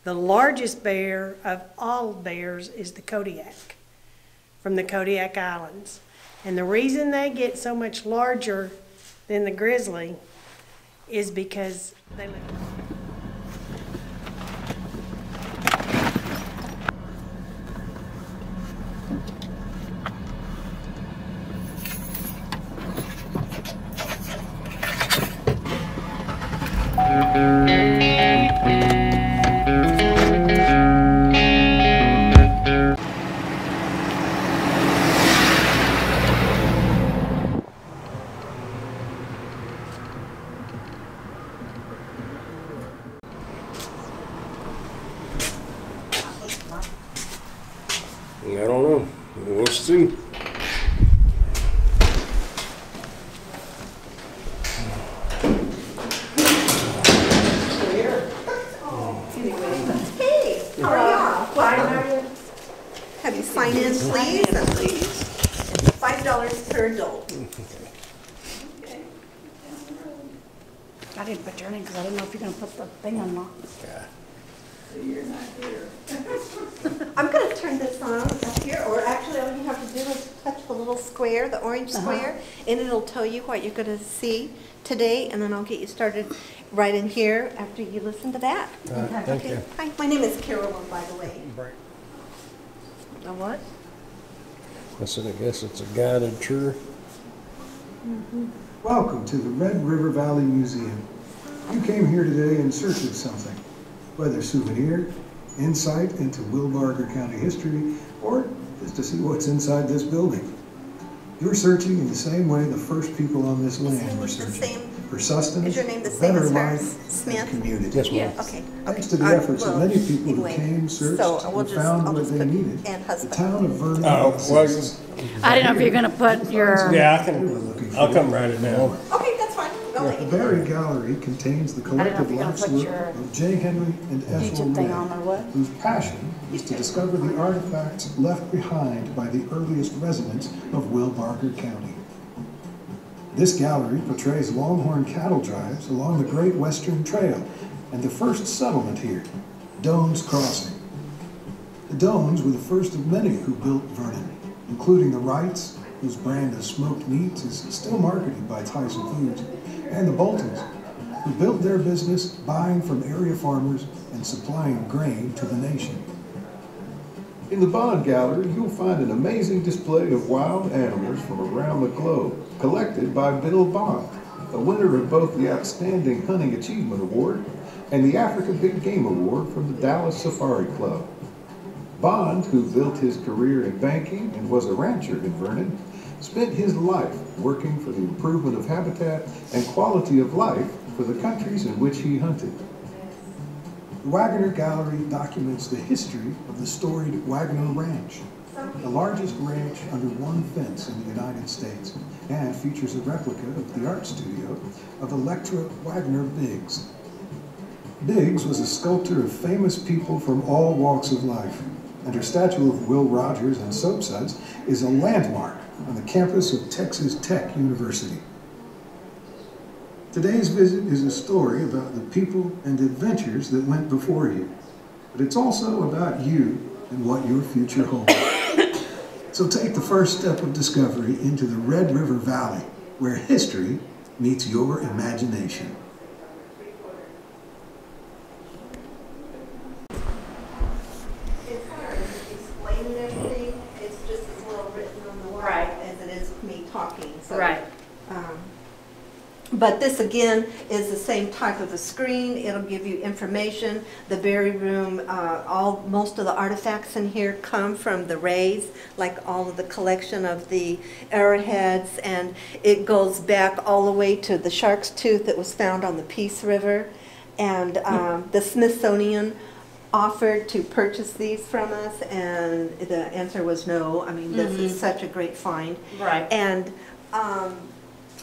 The largest bear of all bears is the Kodiak, from the Kodiak Islands. And the reason they get so much larger than the grizzly is because they live. I don't know. We'll see. Hey, how are y'all? Have you sign in, please? $5 per adult. I didn't put your name because I didn't know if you're going to put the thing on lock. Yeah. So you're not here. I'm going to turn this on up here, or actually all you have to do is touch the little square, the orange square, and it'll tell you what you're going to see today, and then I'll get you started right in here after you listen to that. Thank you. Hi, my name is Carolyn, by the way. Right. A what? I said, I guess it's a guided tour. Welcome to the Red River Valley Museum. You came here today in search of something, whether souvenir, insight into Will Barker County history, or just to see what's inside this building. You're searching in the same way the first people on this land were searching. For sustenance, Is your name the same better as life, hers? Smith? and community. Yes, ma'am. Okay. Thanks to the efforts of many people who anyway, came, searched, so we'll and found what they needed, and the husband. town of Vernon Oh, well, exists. I didn't know if you're going to put your... yeah, I'll come write it down. Okay, that's fine. Go The ahead. Barry Gallery contains the collective you're gonna life's put work your of J. Henry and Ethel YouTube thing on or what? Ray, whose passion is to discover the artifacts left behind by the earliest residents of Will Barker County. This gallery portrays Longhorn cattle drives along the Great Western Trail and the first settlement here, Doan's Crossing. The Doans were the first of many who built Vernon, including the Wrights, whose brand of smoked meats is still marketed by Tyson Foods, and the Boltons, who built their business buying from area farmers and supplying grain to the nation. In the Bond Gallery, you'll find an amazing display of wild animals from around the globe, collected by Bill Bond, a winner of both the Outstanding Hunting Achievement Award and the Africa Big Game Award from the Dallas Safari Club. Bond, who built his career in banking and was a rancher in Vernon, spent his life working for the improvement of habitat and quality of life for the countries in which he hunted. The Wagoner Gallery documents the history of the storied Wagoner Ranch, the largest ranch under one fence in the United States, and features a replica of the art studio of Electra Wagner Biggs. Biggs was a sculptor of famous people from all walks of life, and her statue of Will Rogers and Soapsuds is a landmark on the campus of Texas Tech University. Today's visit is a story about the people and adventures that went before you, but it's also about you and what your future holds. So take the first step of discovery into the Red River Valley, where history meets your imagination. As far as explaining everything, it's just as well written on the wall Right. as it is me talking. So, Right. But this again is the same type of a screen. It'll give you information. The Berry Room, most of the artifacts in here come from the Rays, like all of the collection of the arrowheads, and it goes back all the way to the shark's tooth that was found on the Peace River. And the Smithsonian offered to purchase these from us, and the answer was no. I mean, this is such a great find. Right. And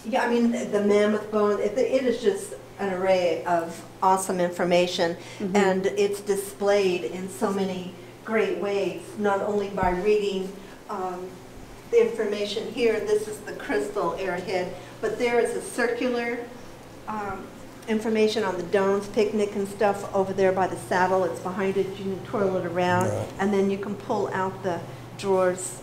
yeah, I mean, the mammoth bone, it is just an array of awesome information, and it's displayed in so many great ways, not only by reading the information here. This is the crystal arrowhead, but there is a circular information on the Dones picnic and stuff over there by the saddle. It's behind it, you can twirl it around, Right. and then you can pull out the drawers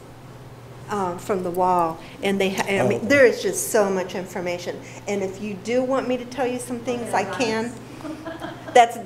from the wall. And I mean, there is just so much information. And if you do want me to tell you some things, I can. That's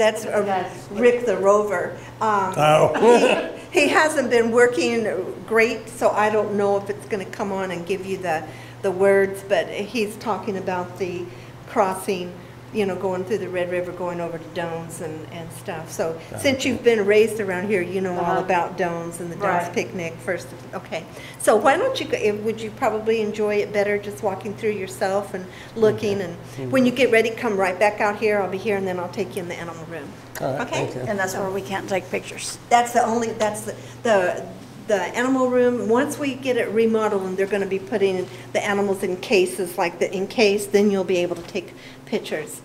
Rick the Rover. Oh. He hasn't been working great, so I don't know if it's going to come on and give you the words, but he's talking about the crossing, you know, going through the Red River, going over to Dones and stuff. So since you've been raised around here, you know all about Dones and the Dones Right. picnic first. Okay, so why don't you, would you probably enjoy it better just walking through yourself and looking, and when you get ready, come right back out here. I'll be here, and then I'll take you in the animal room. All right, Okay? thank you. And that's where we can't take pictures. That's the animal room. Once we get it remodeled and they're going to be putting the animals in cases like the encase, then you'll be able to take pictures.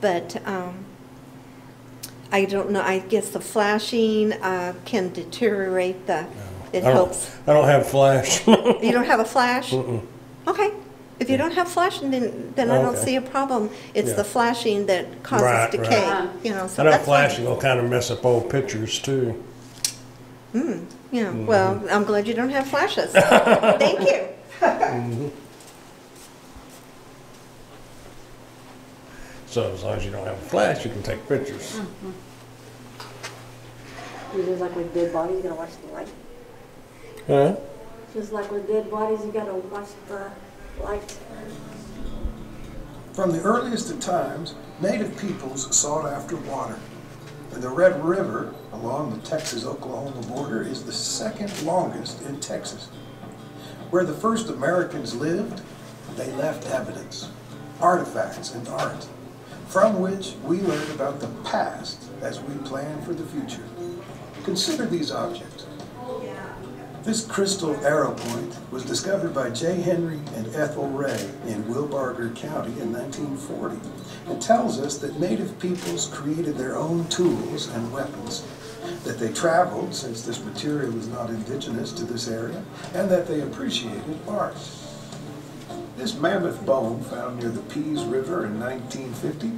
But I don't know, I guess the flashing can deteriorate it helps. I don't have flash. You don't have a flash? Okay. If you don't have flashing, then I don't Okay. see a problem. It's Yeah. the flashing that causes Right, decay, right. you know, so I know that's fine. flashing will kind of mess up old pictures too. Yeah, well, I'm glad you don't have flashes. Thank you. So as long as you don't have a flash, you can take pictures. Just like with dead bodies, you gotta watch the light. Huh? Just like with dead bodies, you gotta watch the light. From the earliest of times, native peoples sought after water. And the Red River along the Texas-Oklahoma border is the second longest in Texas. Where the first Americans lived, they left evidence, artifacts, and art, from which we learn about the past as we plan for the future. Consider these objects. This crystal arrow point was discovered by J. Henry and Ethel Ray in Wilbarger County in 1940 and tells us that native peoples created their own tools and weapons, that they traveled since this material is not indigenous to this area, and that they appreciated art. This mammoth bone found near the Pease River in 1950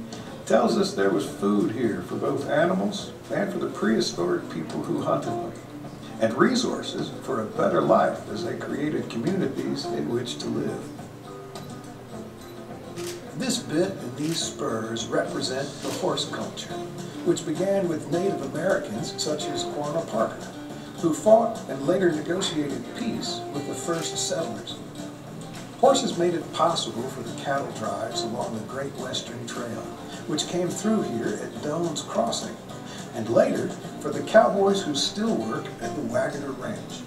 tells us there was food here for both animals and for the prehistoric people who hunted them, and resources for a better life as they created communities in which to live. This bit and these spurs represent the horse culture, which began with Native Americans such as Quanah Parker, who fought and later negotiated peace with the first settlers. Horses made it possible for the cattle drives along the Great Western Trail, which came through here at Dones Crossing, and later for the cowboys who still work at the Wagoner Ranch.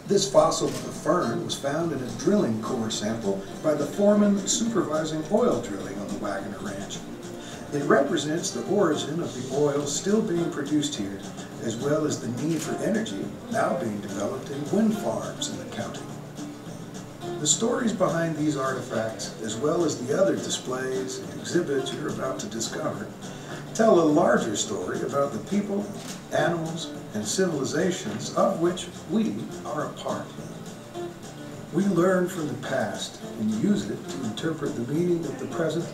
This fossil of the fern was found in a drilling core sample by the foreman supervising oil drilling on the Wagoner Ranch. It represents the origin of the oil still being produced here, as well as the need for energy now being developed in wind farms in the county. The stories behind these artifacts, as well as the other displays and exhibits you're about to discover, tell a larger story about the people, animals, and civilizations of which we are a part. We learn from the past and use it to interpret the meaning of the present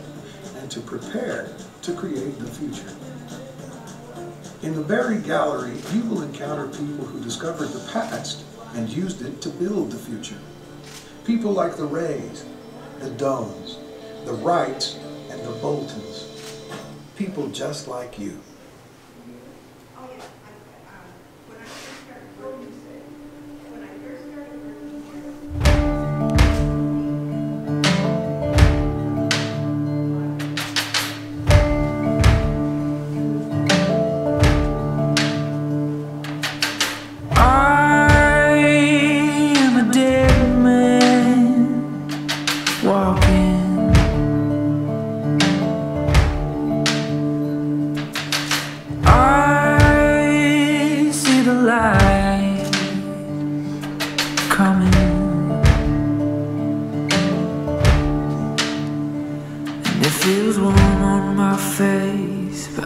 and to prepare to create the future. In the Berry Gallery, you will encounter people who discovered the past and used it to build the future. People like the Rays, the Dones, the Wrights, and the Boltons. People just like you.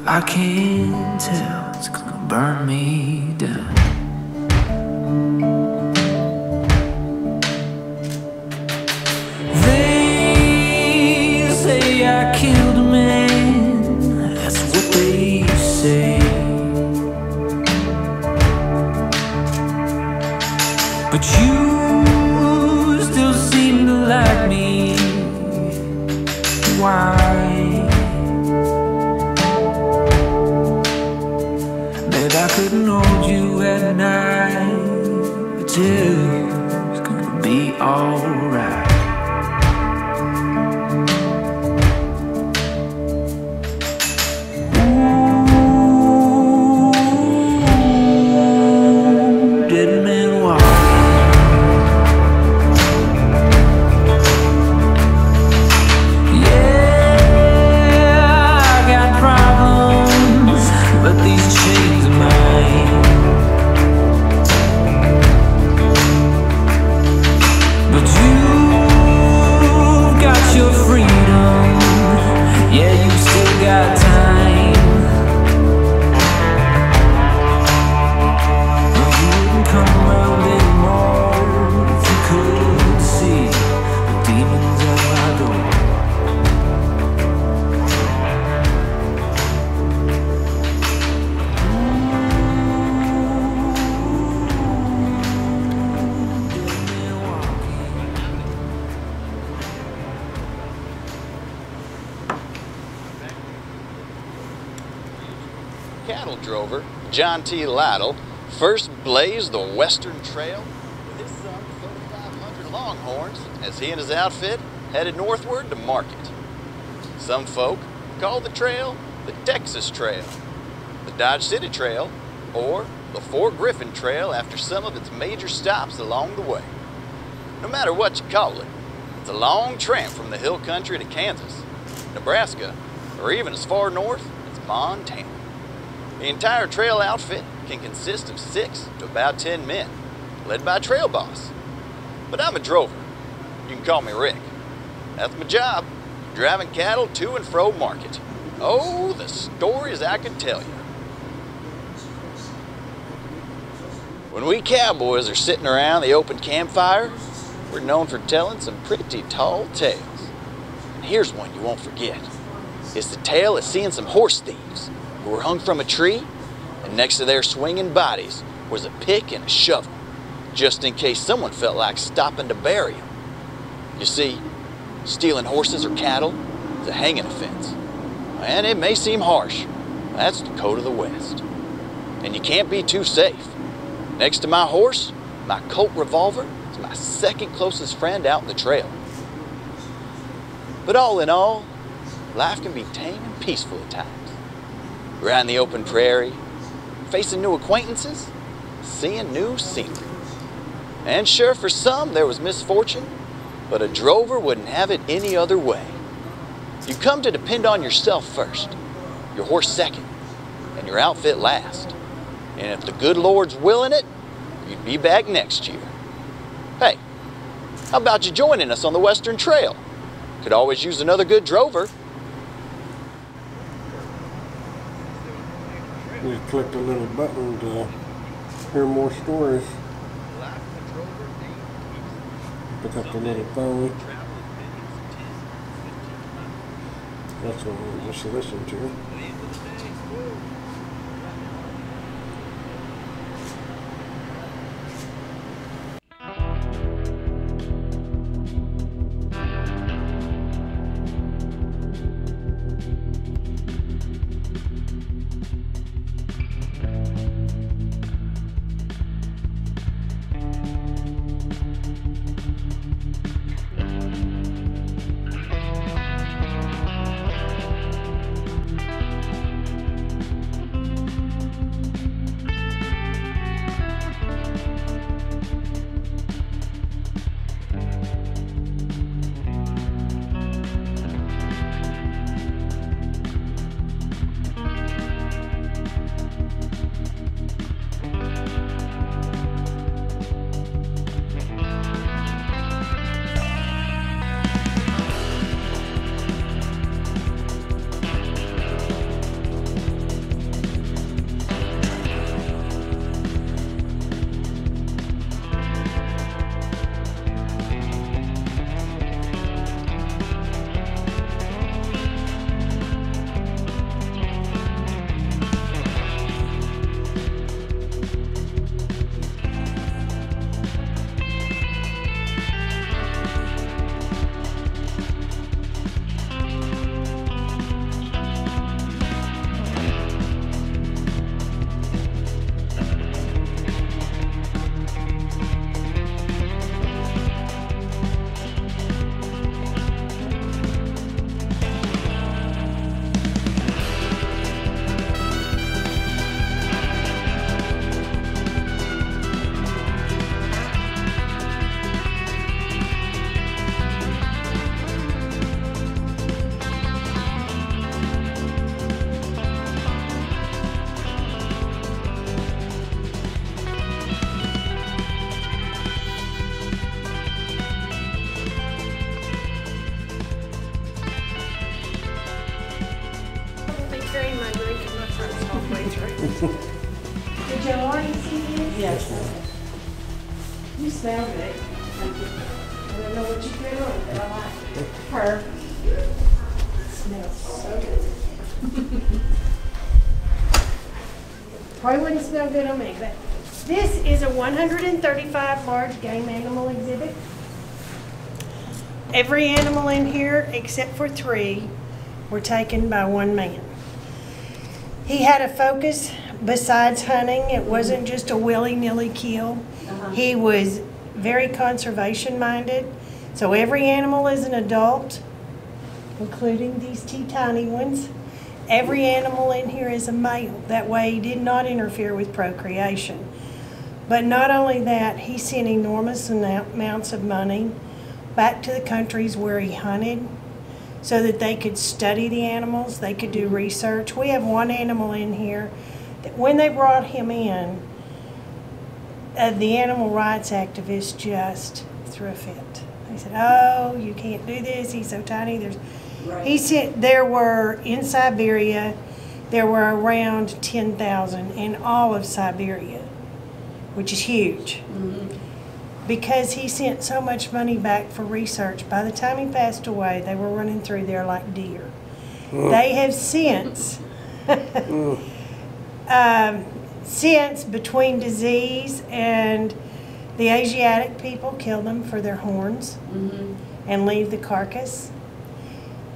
I can't tell, it's gonna burn me down. They say I killed a man. I couldn't hold you at night, I tell you it's gonna be alright. Dead man walking. But these chains are mine. But you've got your freedom. Yeah, you still got time. No, you wouldn't come around anymore if you could see the demons at my door. Cattle drover John T. Lytle first blazed the Western Trail with his son 3,500 Longhorns as he and his outfit headed northward to market. Some folk call the trail the Texas Trail, the Dodge City Trail, or the Fort Griffin Trail after some of its major stops along the way. No matter what you call it, it's a long tramp from the hill country to Kansas, Nebraska, or even as far north as Montana. The entire trail outfit can consist of 6 to about 10 men, led by a trail boss. But I'm a drover. You can call me Rick. That's my job, driving cattle to and fro market. Oh, the stories I could tell you. When we cowboys are sitting around the open campfire, we're known for telling some pretty tall tales. And here's one you won't forget. It's the tale of seeing some horse thieves who were hung from a tree, and next to their swinging bodies was a pick and a shovel, just in case someone felt like stopping to bury them. You see, stealing horses or cattle is a hanging offense, and it may seem harsh. That's the code of the West. And you can't be too safe. Next to my horse, my Colt revolver is my second closest friend out in the trail. But all in all, life can be tame and peaceful at times. We're out in the open prairie, facing new acquaintances, seeing new scenery. And sure, for some there was misfortune, but a drover wouldn't have it any other way. You come to depend on yourself first, your horse second, and your outfit last. And if the good Lord's willing it, you'd be back next year. Hey, how about you joining us on the Western Trail? Could always use another good drover. We clicked a little button to hear more stories. Pick up the little phone. That's what we just listened to. Did you already see this? Yes. You smell good. I don't know what you put on, but I like it. Her. It smells so good. Probably wouldn't smell good on me, but this is a 135 large game animal exhibit. Every animal in here, except for 3, were taken by one man. He had a focus besides hunting. It wasn't just a willy-nilly kill. He was very conservation minded. So every animal is an adult, including these tiny ones. Every animal in here is a male. That way he did not interfere with procreation. But not only that, he sent enormous amounts of money back to the countries where he hunted so that they could study the animals, they could do research. We have one animal in here that when they brought him in, the animal rights activists just threw a fit. They said, oh, you can't do this, he's so tiny. He said there were, in Siberia, there were around 10,000 in all of Siberia, which is huge. Because he sent so much money back for research, by the time he passed away, they were running through there like deer. They have since, since between disease and the Asiatic people kill them for their horns and leave the carcass.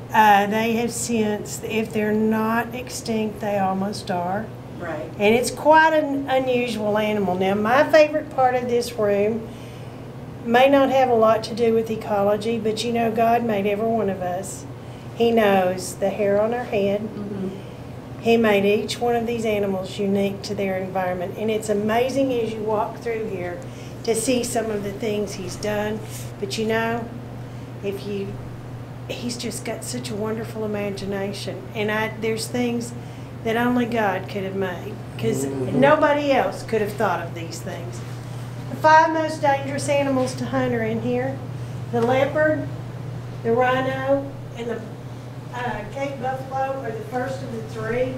They have since, if they're not extinct, they almost are. Right. And it's quite an unusual animal. Now, my favorite part of this room may not have a lot to do with ecology, but you know, God made every one of us. He knows the hair on our head. He made each one of these animals unique to their environment. And it's amazing as you walk through here to see some of the things he's done. But you know, he's just got such a wonderful imagination. And there's things that only God could have made, because nobody else could have thought of these things. The 5 most dangerous animals to hunt are in here: the leopard, the rhino, and the Cape buffalo are the first of the 3.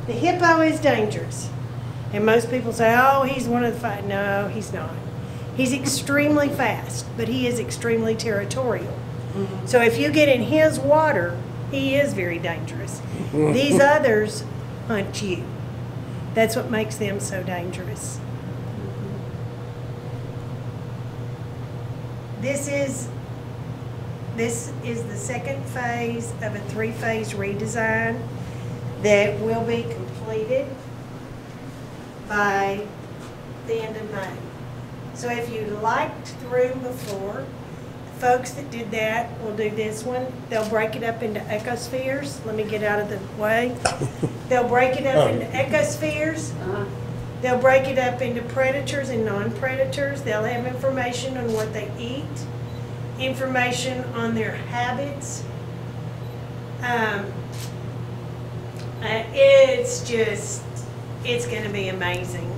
The hippo is dangerous. And most people say, oh, he's one of the 5. No, he's not. He's extremely fast, but he is extremely territorial. So if you get in his water, he is very dangerous. These others hunt you. That's what makes them so dangerous. This is the second phase of a 3-phase redesign that will be completed by the end of May. So if you liked the room before, the folks that did that will do this one. They'll break it up into ecospheres. Let me get out of the way. They'll break it up into ecospheres. They'll break it up into predators and non-predators. They'll have information on what they eat, information on their habits. It's going to be amazing.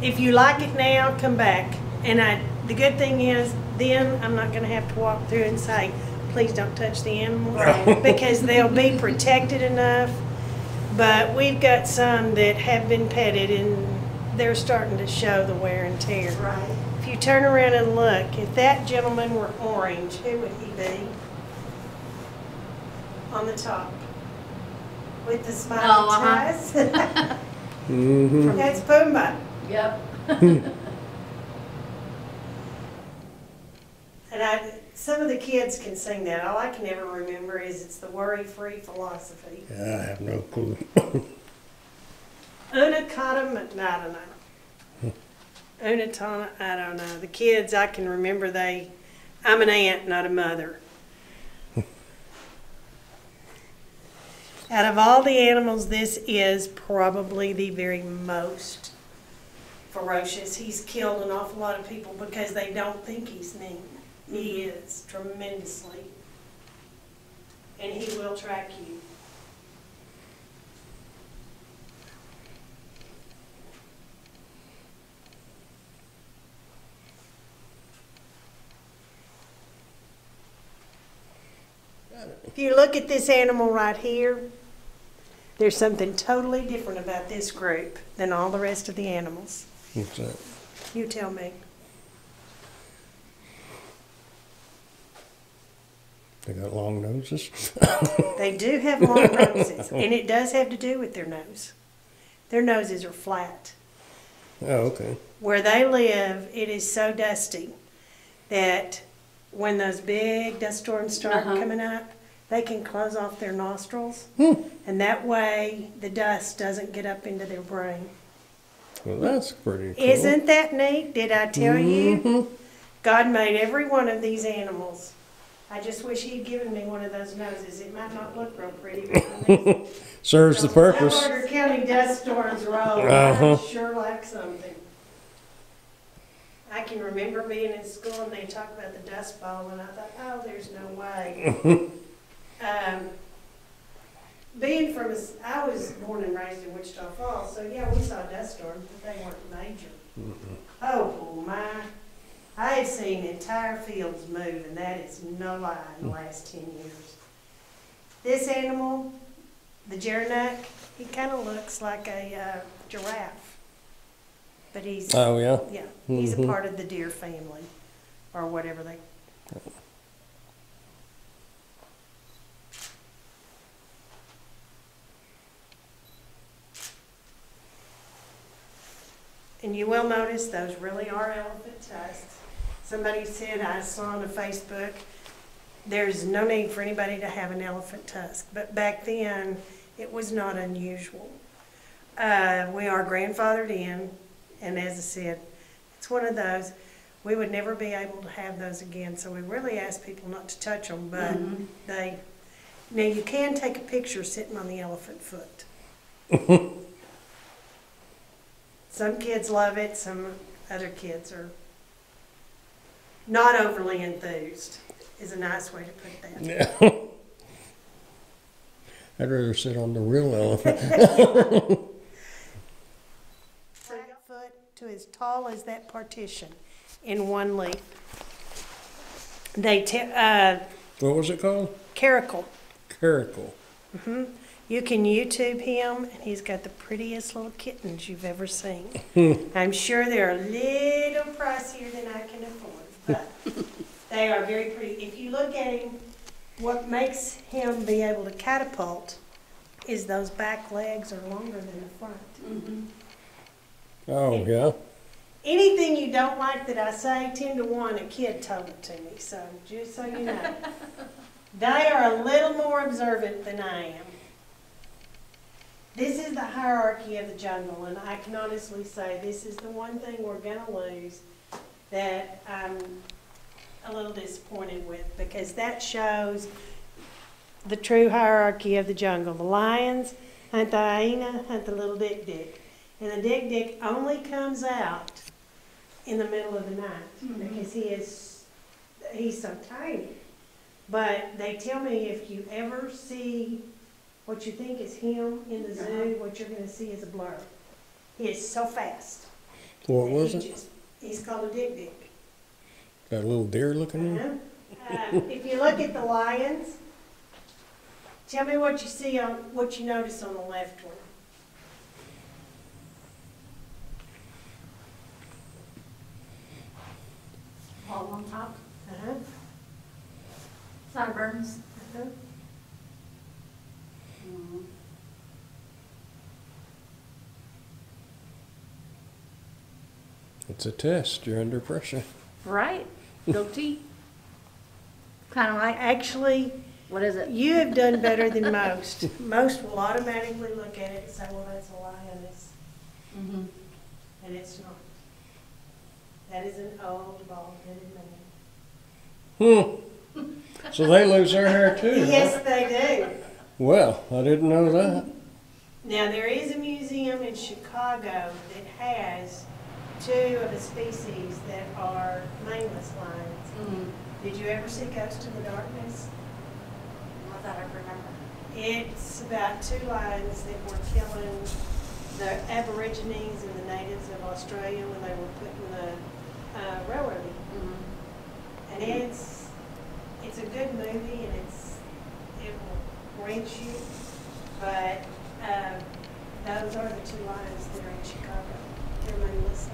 If you like it now, come back. And the good thing is, then I'm not going to have to walk through and say, please don't touch the animals, because they'll be protected enough. But we've got some that have been petted and they're starting to show the wear and tear. Right. If you turn around and look, if that gentleman were orange, who would he be? On the top. With the smiling eyes. That's Pumbaa. Yep. And some of the kids can sing that. All I can ever remember is it's the worry-free philosophy. I have no clue. Unakata, I don't know. Unatana, I don't know. The kids, I can remember I'm an aunt, not a mother. Out of all the animals, this is probably the very most ferocious. He's killed an awful lot of people because they don't think he's mean. He is tremendously. And he will track you. If you look at this animal right here, There's something totally different about this group than all the rest of the animals. What's that? You tell me. They got long noses? They do have long noses, and it does have to do with their nose. Their noses are flat. Oh, okay. Where they live, it is so dusty that when those big dust storms start coming up, they can close off their nostrils, and that way the dust doesn't get up into their brain. Well, that's pretty cool. Isn't that neat? Did I tell you? God made every one of these animals. I just wish He'd given me one of those noses. It might not look real pretty, but when these Serves the purpose. Delaware County dust storms roll, I sure like something. I can remember being in school and they talked about the dust bowl, and I thought, oh, there's no way. Being from, I was born and raised in Wichita Falls, so yeah, we saw dust storms, but they weren't major. Oh my, I have seen entire fields move, and that is no lie in the last 10 years. This animal, the Gerenuck, he kind of looks like a giraffe, but he's, Oh, yeah? yeah, he's a part of the deer family, or whatever they. And you will notice those really are elephant tusks. Somebody said, I saw on Facebook, there's no need for anybody to have an elephant tusk. But back then, it was not unusual. We are grandfathered in, and as I said, it's one of those, we would never be able to have those again. So we really ask people not to touch them, but now you can take a picture sitting on the elephant foot. Some kids love it, some other kids are not overly enthused, is a nice way to put that. Yeah. I'd rather sit on the real elephant. Foot to as tall as that partition in one leap. They What was it called? caracal. Caracal. You can YouTube him, and he's got the prettiest little kittens you've ever seen. I'm sure they're a little pricier than I can afford, but they are very pretty. If you look at him, what makes him be able to catapult is those back legs are longer than the front. Oh, yeah? Anything you don't like that I say, 10 to 1, a kid told it to me, so just so you know. They are a little more observant than I am. This is the hierarchy of the jungle, and I can honestly say this is the one thing we're going to lose that I'm a little disappointed with, because that shows the true hierarchy of the jungle. The lions hunt the hyena, hunt the little dik-dik. And the dik-dik only comes out in the middle of the night because he's so tiny. But they tell me if you ever see what you think is him in the zoo, what you're going to see is a blur. He is so fast. What was it? He's called a dik-dik. Got a little deer looking at it? If you look at the lions, tell me what you see on what you notice on the left one. All on top, Uh-huh. sideburns. Uh-huh. It's a test. You're under pressure. Right, goatee. Kind of like, Actually, what is it? you have done better than most. Most will automatically look at it and say, well, that's a lioness. And it's not. That is an old, bald-headed man. So they lose their hair too, Yes, huh? they do. Well, I didn't know that. Now, there is a museum in Chicago that has 2 of the species that are maneless lions. Did you ever see Ghost in the Darkness? Not that I remember. It's about 2 lions that were killing the Aborigines and the natives of Australia when they were putting the railroad in. And it's a good movie, and it will wrench you, but Those are the two lions that are in Chicago. They're maneless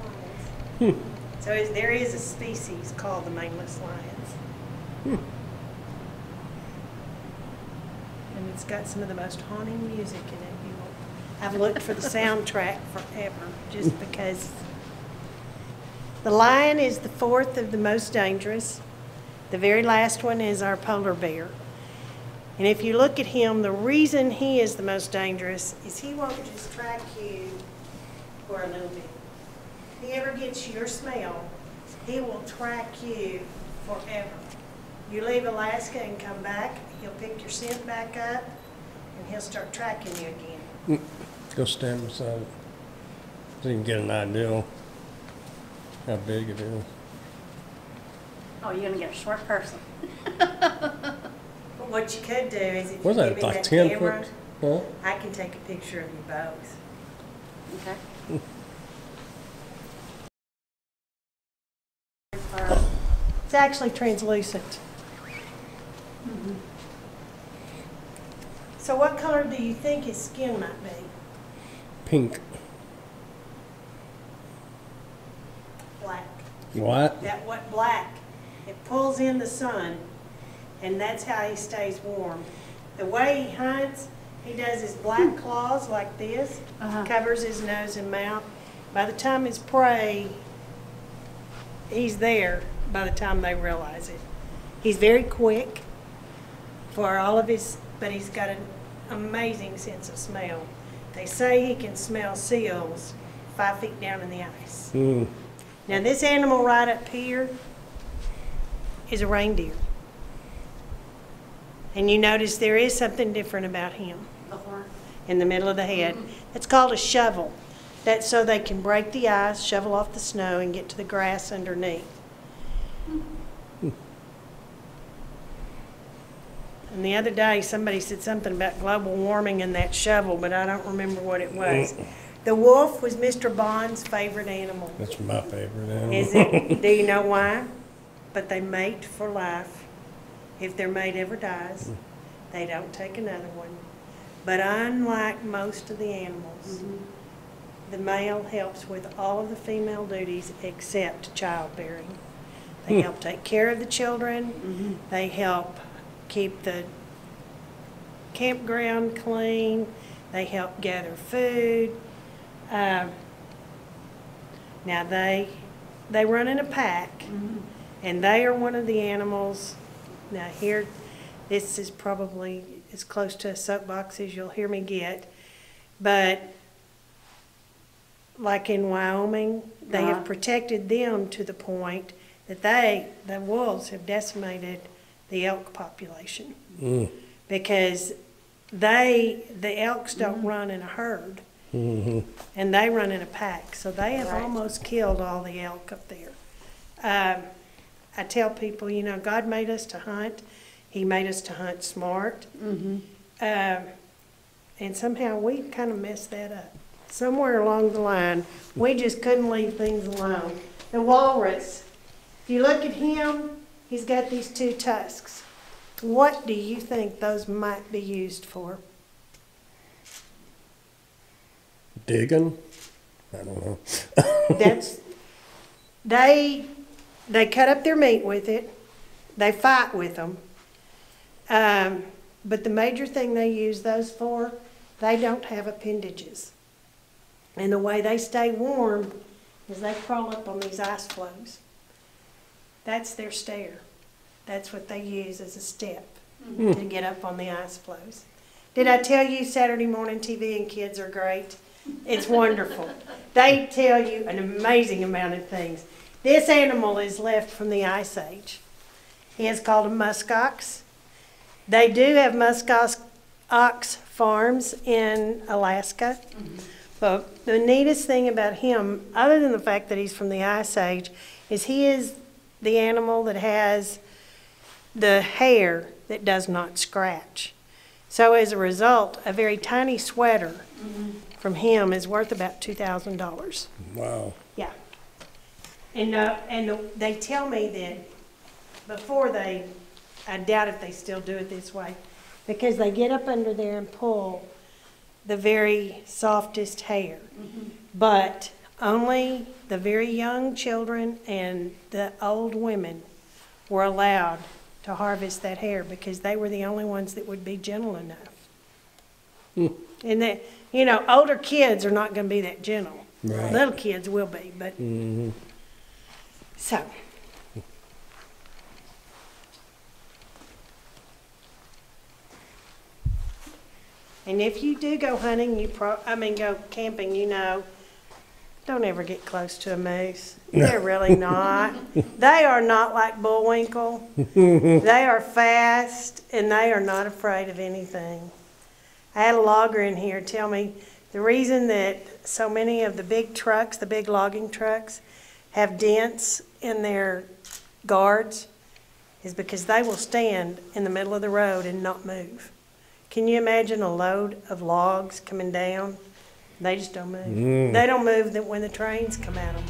lions. So there is a species called the maneless lions. And it's got some of the most haunting music in it. I've looked for the soundtrack forever just because. The lion is the fourth of the most dangerous. The very last one is our polar bear. And if you look at him, the reason he is the most dangerous is he won't just track you for a little bit. If he ever gets your smell, he will track you forever. You leave Alaska and come back, he'll pick your scent back up, and he'll start tracking you again. Go stand beside it so you can get an idea how big it is. Oh, you're gonna get a short person. But what you could do is if you What's give that, me like that 10 camera, foot? Huh? I can take a picture of you both. Okay. It's actually translucent. So what color do you think his skin might be? Pink. Black. What? That what black. It pulls in the sun, and that's how he stays warm. The way he hunts, he does his black claws like this, covers his nose and mouth. By the time his prey, he's there by the time they realize it. He's very quick for all of his, but he's got an amazing sense of smell. They say he can smell seals 5 feet down in the ice. Now this animal right up here is a reindeer. And you notice there is something different about him The horn. in the middle of the head. It's called a shovel. That's so they can break the ice, shovel off the snow, and get to the grass underneath. And the other day, somebody said something about global warming and that shovel, but I don't remember what it was. The wolf was Mr. Bond's favorite animal. That's my favorite animal. Is it? Do you know why? But they mate for life. If their mate ever dies, they don't take another one. But unlike most of the animals, the male helps with all of the female duties except childbearing. They help take care of the children. They help keep the campground clean. They help gather food. Now they run in a pack, and they are one of the animals. Now here, this is probably as close to a soapbox as you'll hear me get, but like in Wyoming, they have protected them to the point that the wolves have decimated the elk population because the elks don't run in a herd. And they run in a pack, so they have almost killed all the elk up there. I tell people, you know, God made us to hunt. He made us to hunt smart. And somehow we kind of messed that up. Somewhere along the line, we just couldn't leave things alone. The walrus, if you look at him, he's got these two tusks. What do you think those might be used for? Digging? I don't know. They cut up their meat with it. They fight with them. But the major thing they use those for, they don't have appendages. And the way they stay warm is they crawl up on these ice floes. That's their stair. That's what they use as a step to get up on the ice floes. Did I tell you Saturday morning TV and kids are great? It's wonderful. They tell you an amazing amount of things. This animal is left from the Ice Age. He is called a muskox. They do have muskox farms in Alaska. But the neatest thing about him, other than the fact that he's from the Ice Age, is he is the animal that has the hair that does not scratch. So as a result, a very tiny sweater from him is worth about $2,000. Wow. Yeah. And they tell me that before I doubt if they still do it this way, because they get up under there and pull the very softest hair. But only the very young children and the old women were allowed to harvest that hair because they were the only ones that would be gentle enough. And that, you know, older kids are not going to be that gentle. Right. Little kids will be, but so. And if you do go hunting, go camping, you know, don't ever get close to a moose. They're really not. They are not like Bullwinkle. They are fast, and they are not afraid of anything. I had a logger in here tell me the reason that so many of the big trucks, the big logging trucks, have dents in their guards is because they will stand in the middle of the road and not move. Can you imagine a load of logs coming down? They just don't move. They don't move when the trains come at them.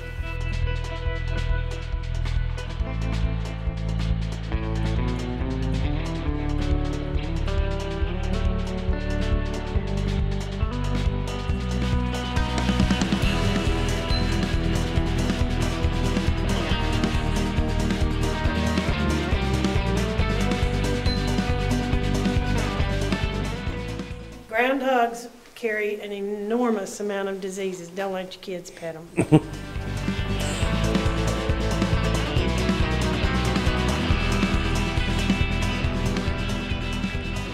Groundhogs carry an enormous amount of diseases. Don't let your kids pet them.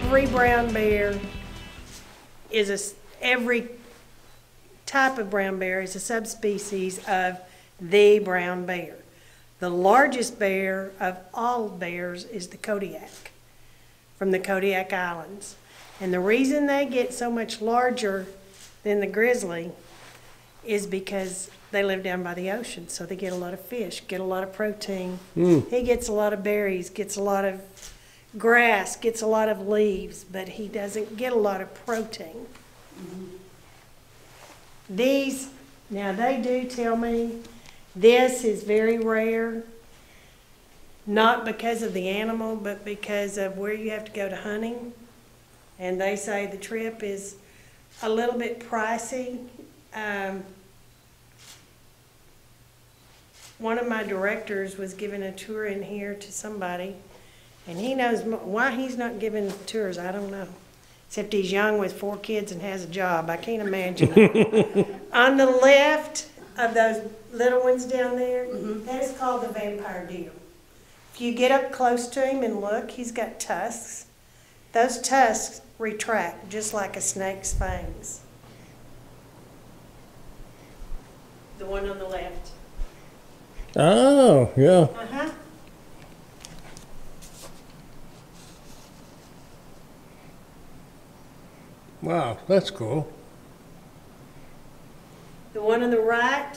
Every brown bear every type of brown bear is a subspecies of the brown bear. The largest bear of all bears is the Kodiak from the Kodiak Islands. And the reason they get so much larger than the grizzly is because they live down by the ocean. So they get a lot of fish, get a lot of protein. He gets a lot of berries, gets a lot of grass, gets a lot of leaves, but he doesn't get a lot of protein. Now they do tell me this is very rare, not because of the animal, but because of where you have to go to hunting. And they say the trip is a little bit pricey. One of my directors was giving a tour in here to somebody, and he knows why he's not giving tours, I don't know. Except he's young with 4 kids and has a job. I can't imagine. On the left of those little ones down there, that is called the vampire deer. If you get up close to him and look, he's got tusks. Those tusks retract just like a snake's fangs. The one on the left. Oh, yeah. Uh-huh. Wow, that's cool. The one on the right,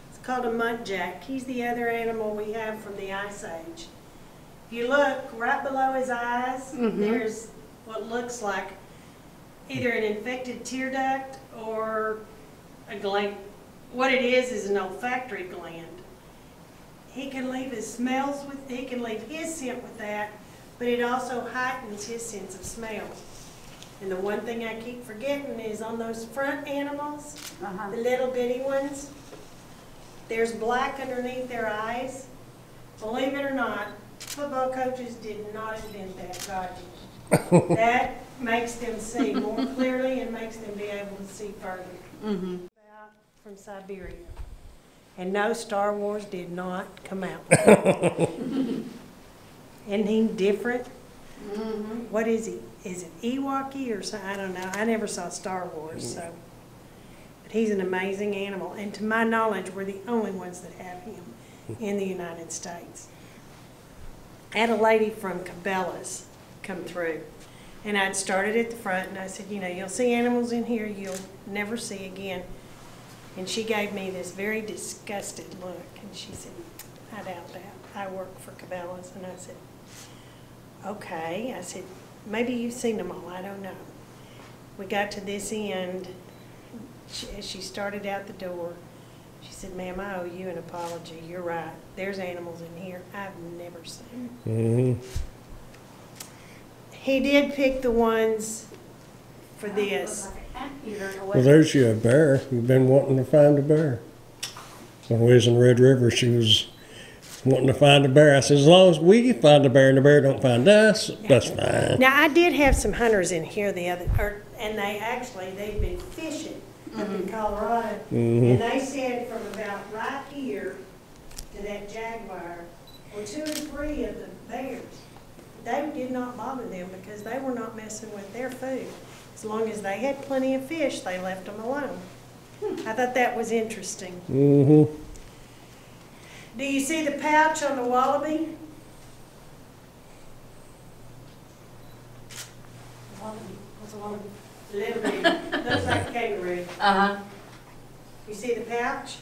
it's called a muntjac. He's the other animal we have from the Ice Age. If you look right below his eyes, there's what looks like either an infected tear duct or a gland. What it is an olfactory gland. He can leave his smells with, he can leave his scent with that, but it also heightens his sense of smell. And the one thing I keep forgetting is on those front animals, the little bitty ones, there's black underneath their eyes. Believe it or not, football coaches did not invent that, God did. That makes them see more clearly and makes them be able to see further. From Siberia. And no, Star Wars did not come out. Isn't he different? What is he? Is it Ewok-y or something? I don't know. I never saw Star Wars, so. But he's an amazing animal. And to my knowledge, we're the only ones that have him in the United States. I had a lady from Cabela's come through. And I'd started at the front, and I said, you know, you'll see animals in here you'll never see again. And she gave me this very disgusted look, and she said, I doubt that. I work for Cabela's. And I said, okay. I said, maybe you've seen them all. I don't know. We got to this end. She started out the door. She said, ma'am, I owe you an apology. You're right. There's animals in here I've never seen. He did pick the ones for this. Either in the Well, there's you a bear. You've been wanting to find a bear. When we was in Red River, she was wanting to find a bear. I said, as long as we find a bear and the bear don't find us, that's fine. Now, I did have some hunters in here and they'd been fishing up in Colorado. And they said from about right here to that jaguar, were 2 or 3 of the bears. They did not bother them because they were not messing with their food. As long as they had plenty of fish, they left them alone. I thought that was interesting. Mm-hmm. Do you see the pouch on the wallaby? What's a wallaby? Little bit. Looks like a kangaroo. Uh-huh. You see the pouch?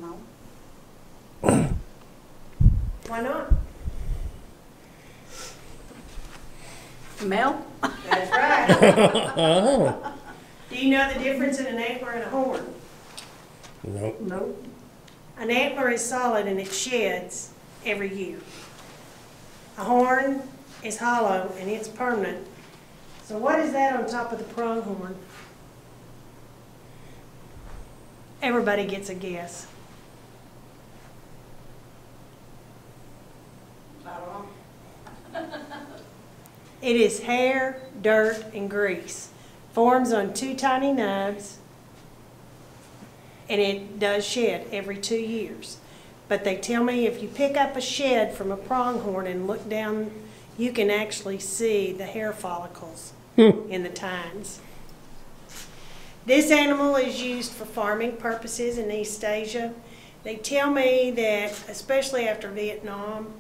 No. Why not? Male? That's right. Oh. Do you know the difference in an antler and a horn? Nope. Nope. An antler is solid and it sheds every year. A horn is hollow and it's permanent. So what is that on top of the pronghorn? Everybody gets a guess. I don't know. It is hair, dirt, and grease. Forms on 2 tiny nubs, and it does shed every 2 years. But they tell me if you pick up a shed from a pronghorn and look down, you can actually see the hair follicles in the tines. This animal is used for farming purposes in East Asia. They tell me that, especially after Vietnam,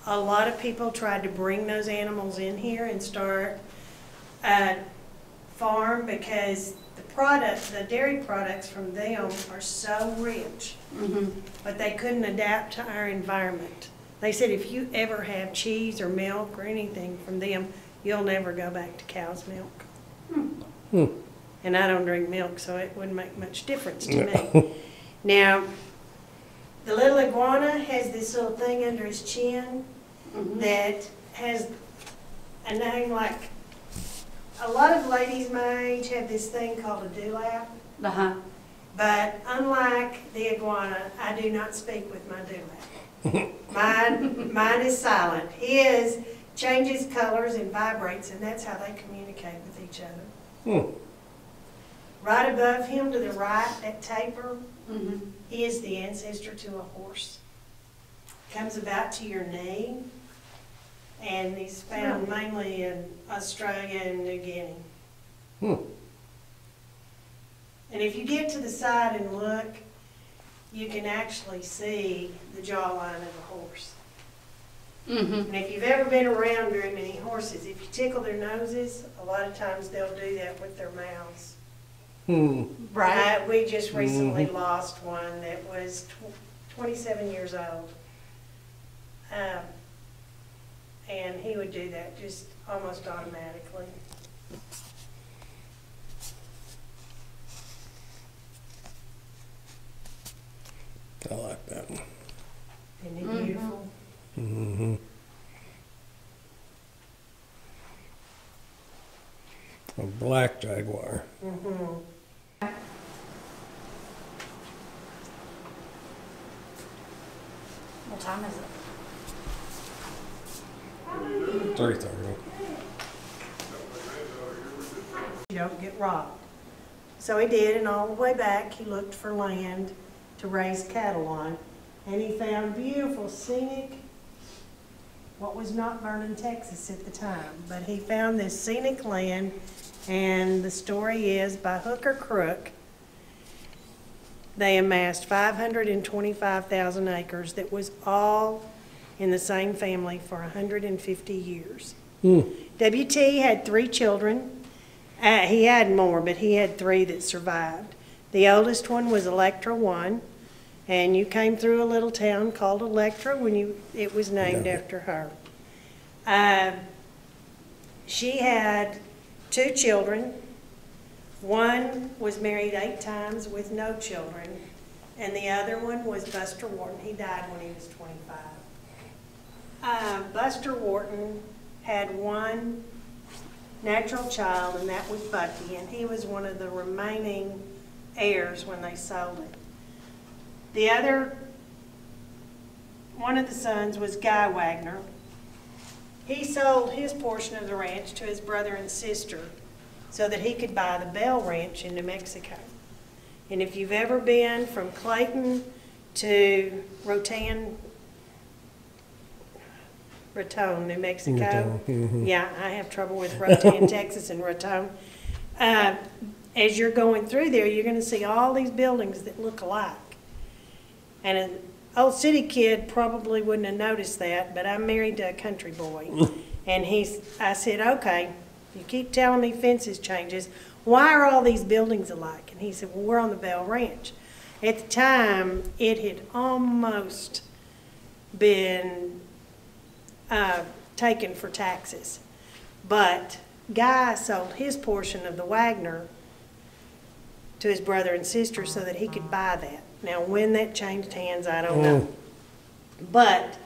a lot of people tried to bring those animals in here and start a farm because the dairy products from them are so rich, but they couldn't adapt to our environment. They said if you ever have cheese or milk or anything from them, you'll never go back to cow's milk. And I don't drink milk, so it wouldn't make much difference to me. Now, the little iguana has this little thing under his chin that has a name like, a lot of ladies my age have this thing called a dewlap. Uh-huh. But unlike the iguana, I do not speak with my dewlap. Mine is silent. His changes colors and vibrates, and that's how they communicate with each other. Right above him to the right, that taper, he is the ancestor to a horse. Comes about to your knee, and he's found mainly in Australia and New Guinea. And if you get to the side and look, you can actually see the jawline of a horse. And if you've ever been around very many horses, if you tickle their noses, a lot of times they'll do that with their mouths. Right. We just recently lost one that was 27 years old. And he would do that just almost automatically. I like that one. Isn't he beautiful? A black jaguar. What time is it? 3:30. You don't get robbed. So he did, and all the way back, he looked for land to raise cattle on. And he found beautiful scenic, what was not Vernon, Texas at the time, but he found this scenic land, and the story is, by hook or crook, they amassed 525,000 acres that was all in the same family for 150 years. W.T. had 3 children. He had more, but he had 3 that survived. The oldest one was Electra 1, and you came through a little town called Electra when it was named after her. She had 2 children. One was married 8 times with no children, and the other one was Buster Wharton. He died when he was 25. Buster Wharton had one natural child, and that was Bucky, and he was one of the remaining heirs when they sold it. The other, one of the sons was Guy Wagner. He sold his portion of the ranch to his brother and sister so that he could buy the Bell Ranch in New Mexico. And if you've ever been from Clayton to Raton, New Mexico. Mhm. Yeah, I have trouble with Raton, Texas and Raton. As you're going through there, you're going to see all these buildings that look alike. And an old city kid probably wouldn't have noticed that, but I'm married to a country boy. And I said, okay, you keep telling me fences changes. Why are all these buildings alike? And he said, well, we're on the Bell Ranch. At the time, it had almost been taken for taxes. But Guy sold his portion of the Wagner to his brother and sister so that he could buy that. Now, when that changed hands, I don't know. But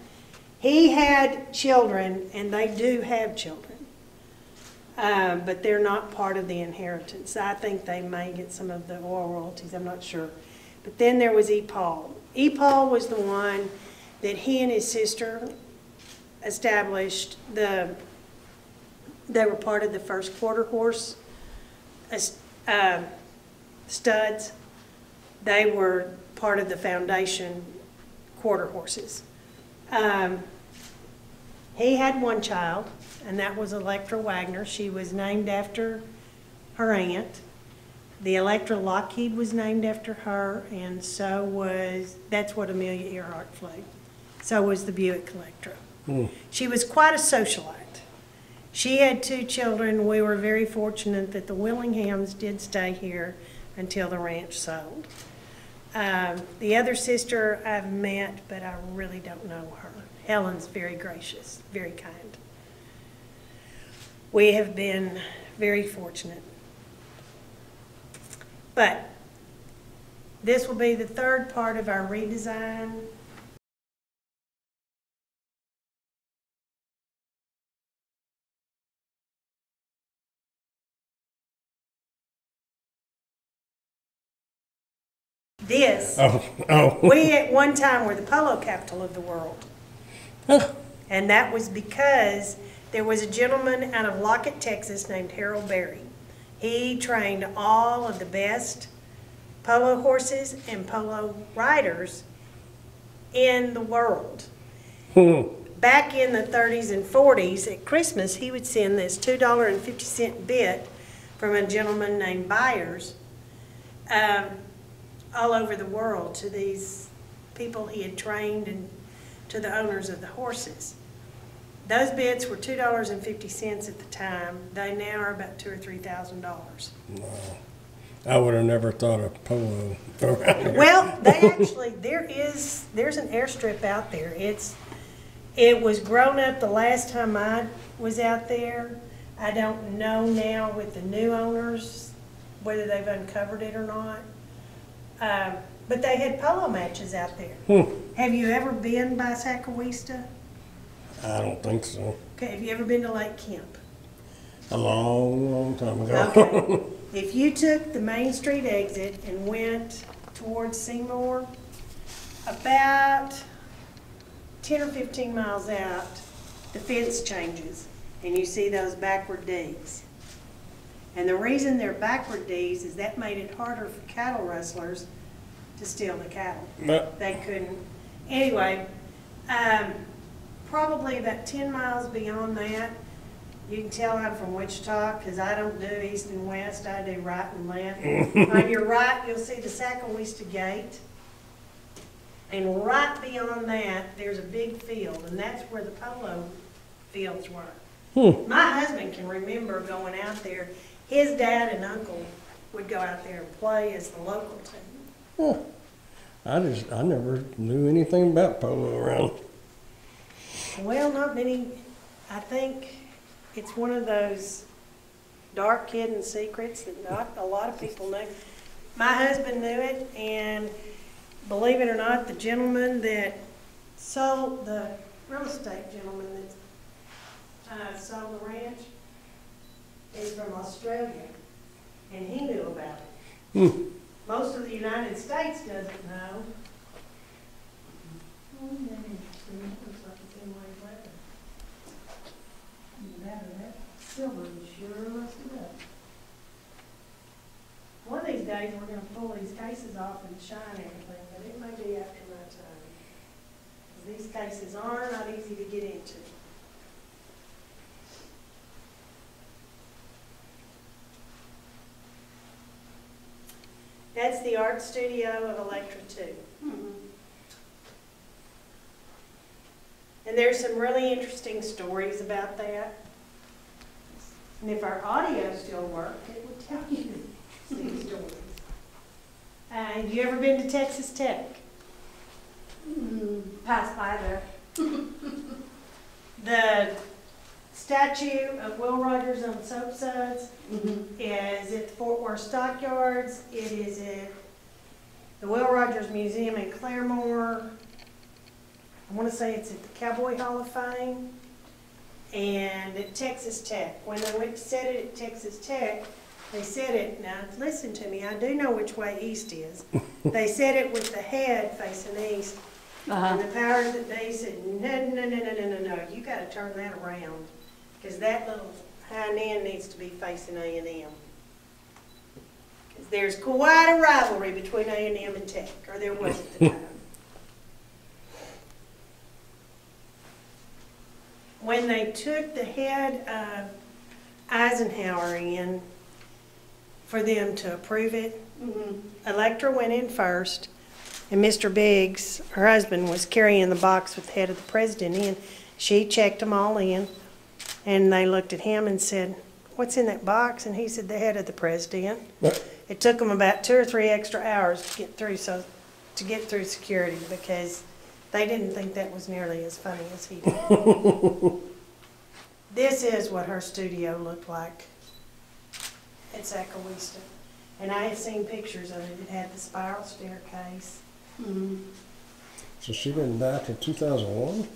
he had children, and they do have children. But they're not part of the inheritance. I think they may get some of the oil royalties, I'm not sure. But then there was E. Paul. E. Paul was the one that he and his sister established they were part of the first quarter horse studs. They were part of the foundation quarter horses. He had one child, and that was Electra Wagner. She was named after her aunt. The Electra Lockheed was named after her, and that's what Amelia Earhart flew. So was the Buick Electra. She was quite a socialite. She had 2 children. We were very fortunate that the Willinghams did stay here until the ranch sold. The other sister I've met, but I really don't know her. Helen's very gracious, very kind. We have been very fortunate. But this will be the 3rd part of our redesign. This, we at one time were the polo capital of the world. And that was because there was a gentleman out of Lockett, Texas named Harold Berry. He trained all of the best polo horses and polo riders in the world. Back in the 30s and 40s, at Christmas, he would send this $2.50 bit from a gentleman named Byers all over the world to these people he had trained and to the owners of the horses. Those bits were $2.50 at the time. They now are about $2,000 or $3,000. No. I would have never thought of polo around here. Well, they actually, there's an airstrip out there. It was grown up the last time I was out there. I don't know now with the new owners whether they've uncovered it or not. But they had polo matches out there. Have you ever been by Sacawista? I don't think so. Okay, have you ever been to Lake Kemp? A long, long time ago. Okay. If you took the Main Street exit and went towards Seymour, about 10 or 15 miles out, the fence changes, and you see those backward Ds. And the reason they're backward Ds is that made it harder for cattle rustlers to steal the cattle. They couldn't. Anyway, probably about 10 miles beyond that, you can tell I'm from Wichita because I don't do east and west, I do right and left. On your right, you'll see the Sacawista Gate. And right beyond that, there's a big field, and that's where the polo fields were. My husband can remember going out there. His dad and uncle would go out there and play as the local team. I never knew anything about polo around. Well, not many. I think it's one of those dark hidden secrets that not a lot of people know. My husband knew it, and believe it or not, the gentleman that sold, the real estate gentleman that sold the ranch, is from Australia, and he knew about it. Most of the United States doesn't know. Oh, that interesting. It looks like it's in white leather. That silver sure rusted up. One of these days, we're gonna pull these cases off and shine everything, but it may be after my time. 'Cause these cases are not easy to get into. That's the art studio of Electra 2. And there's some really interesting stories about that. And if our audio still worked, it would tell you these stories. You ever been to Texas Tech? Pass by there. The statue of Will Rogers on Soap Suds is at the Fort Worth Stockyards. It is at the Will Rogers Museum in Claremore. I want to say it's at the Cowboy Hall of Fame and at Texas Tech. When they went to set it at Texas Tech, they set it, now listen to me, I do know which way east is. They set it with the head facing east. And the powers that be said, no, you got to turn that around. Because that little hind end needs to be facing A&M. Because there's quite a rivalry between A&M and Tech, or there was at the time. When they took the head of Eisenhower in for them to approve it, Electra went in first, and Mr. Biggs, her husband, was carrying the box with the head of the president in. She checked them all in, and they looked at him and said, "What's in that box?" And he said, "The head of the president." It took them about 2 or 3 extra hours to get through, security, because they didn't think that was nearly as funny as he did. This is what her studio looked like at Zacawista. And I had seen pictures of it. It had the spiral staircase. So she didn't die till 2001?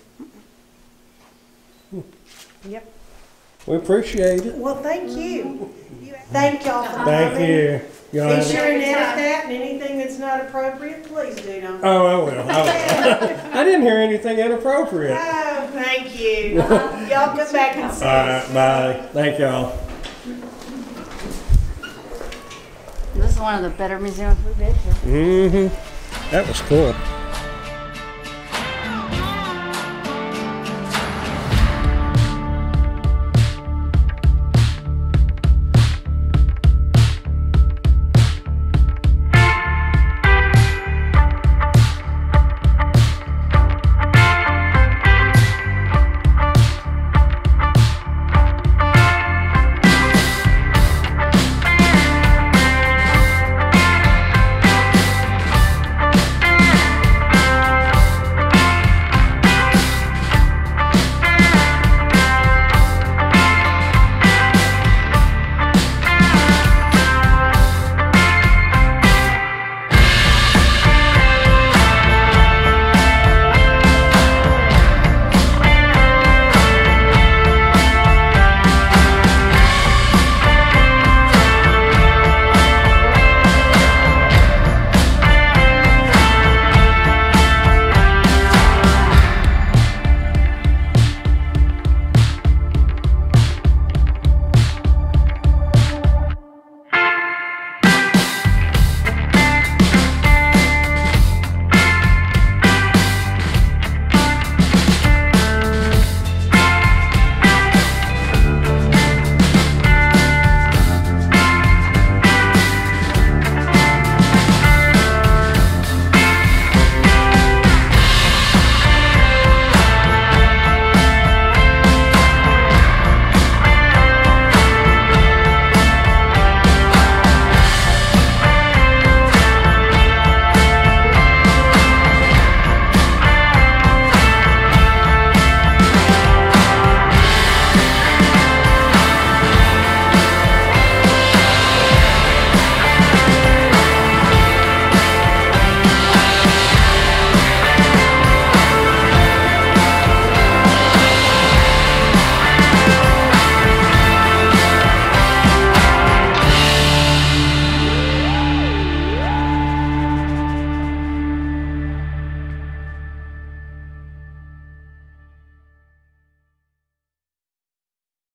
Yep. We appreciate it. Well, thank you. Thank y'all for Thank coming. you. Y'all Be have a- sure and edit that, and anything that's not appropriate, please do not. Oh, I will. I didn't hear anything inappropriate. Oh, thank you. Y'all come back and see All us. right, bye. Thank y'all. This is one of the better museums we've been to. Mm-hmm. That was cool.